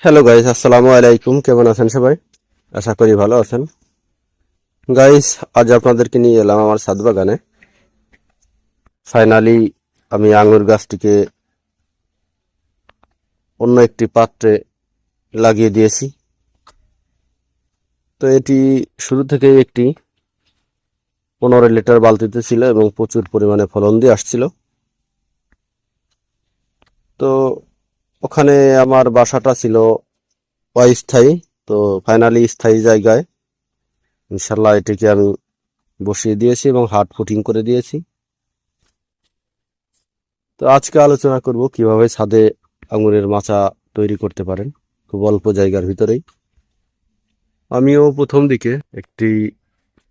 Hello guys, আসসালামু আলাইকুম। কেমন আছেন সবাই? আশা করি ভালো আছেন। গাইস, আজ আপনাদেরকে নিয়ে এলাম আমার ছাদ বাগানে। ফাইনালি আমি আঙ্গুর গাছটিকে অন্য একটি পাত্রে লাগিয়ে দিয়েছি। তো এটি শুরু থেকেই একটি 15 লিটার বালতিতে ছিল এবং প্রচুর পরিমাণে ফলন দিয়ে আসছিল। তো ওখানে আমার বাসাটা ছিল অস্থায়ী। তো ফাইনালি স্থায়ী জায়গায় ইনশাল্লাহ এটিকে আমি বসিয়ে দিয়েছি এবং হার্ড ফুটিং করে দিয়েছি। তো আজকে আলোচনা করব কিভাবে ছাদে আঙুরের মাচা তৈরি করতে পারেন খুব অল্প জায়গার ভিতরেই। আমিও প্রথম দিকে একটি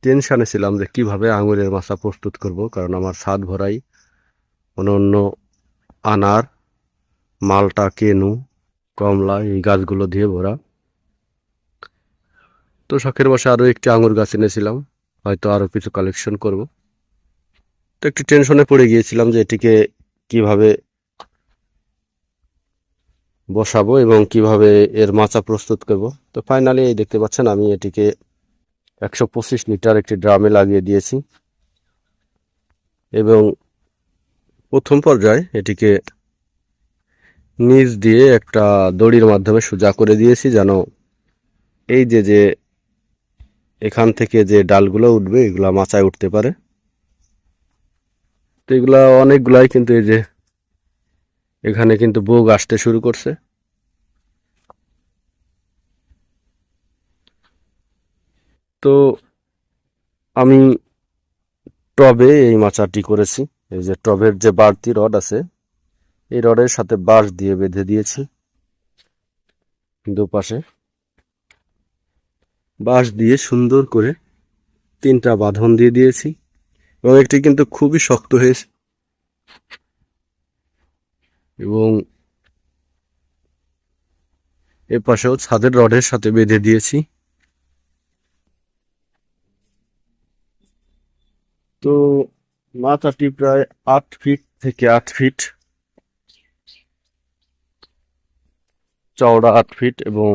টেনশনে ছিলাম যে কিভাবে আঙুরের মাচা প্রস্তুত করব, কারণ আমার ছাদ ভরাই অন্য আনার, মালটা, কেনু, কমলা এই গাছগুলো দিয়ে ভরা। তো শখের বসে আরও একটি আঙুর গাছ এনেছিলাম, হয়তো আরও কিছু কালেকশন করব। তো একটি টেনশনে পড়ে গিয়েছিলাম যে এটিকে কিভাবে বসাবো এবং কিভাবে এর মাচা প্রস্তুত করব। তো ফাইনালি এই দেখতে পাচ্ছেন আমি এটিকে 125 লিটার একটি ড্রামে লাগিয়ে দিয়েছি এবং প্রথম পর্যায়ে এটিকে নিচ দিয়ে একটা দড়ির মাধ্যমে সোজা করে দিয়েছি, যেন এই যে এখান থেকে যে ডালগুলো উঠবে এগুলা মাচায় উঠতে পারে। তো এগুলা অনেকগুলাই কিন্তু এই যে এখানে কিন্তু বোগ আসতে শুরু করছে। তো আমি টবে এই মাচাটি করেছি। এই যে টবের যে বাড়তি রড আছে, এই রডের সাথে বাঁশ দিয়ে বেঁধে দিয়েছি। দুপাশে বাঁশ দিয়ে সুন্দর করে 3টা বাঁধন দিয়ে দিয়েছি এবং একটি কিন্তু খুবই শক্ত হয়েছে এবং এ পাশেও ছাদের রডের সাথে বেঁধে দিয়েছি। তো মাচাটি প্রায় 8 ফিট থেকে 8 ফিট চওড়া, 8 ফিট এবং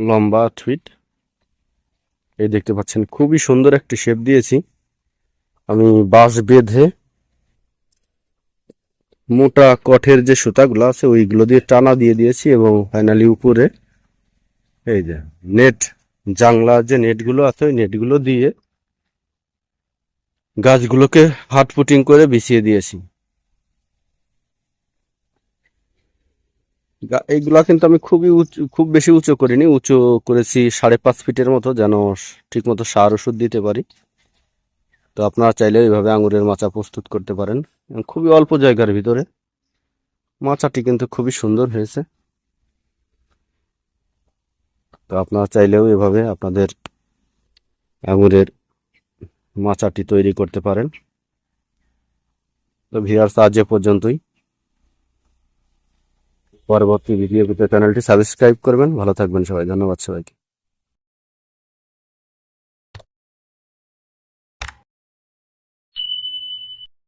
লম্বা 8 ফিট। এই দেখতে পাচ্ছেন খুবই সুন্দর একটি শেপ দিয়েছি। আমি বাঁশ বেঁধে মোটা কাঠের যে সুতাগুলো আছে ওইগুলো দিয়ে টানা দিয়ে দিয়েছি এবং ফাইনালি উপরে এই যে নেট, জাংলা যে নেটগুলো আছে ওই নেটগুলো দিয়ে গাছগুলোকে হাত পুটিং করে বিছিয়ে দিয়েছি। এইগুলা কিন্তু আমি খুব বেশি উঁচু করিনি, উঁচু করেছি 5.5 ফিটের মতো, যেন ঠিক মতো সার ওষুধ দিতে পারি। তো আপনারা চাইলে এইভাবে আঙুরের মাচা প্রস্তুত করতে পারেন খুবই অল্প জায়গার ভিতরে। মাচাটি কিন্তু খুবই সুন্দর হয়েছে। তো আপনারা চাইলেও এভাবে আপনাদের আঙুরের মাচাটি তৈরি করতে পারেন। তো ভিউয়ার্স, আজ এ পর্যন্তই। পরবর্তী ভিডিও পেতে চ্যানেলটি সাবস্ক্রাইব করবেন। ভালো থাকবেন সবাই। ধন্যবাদ সবাইকে।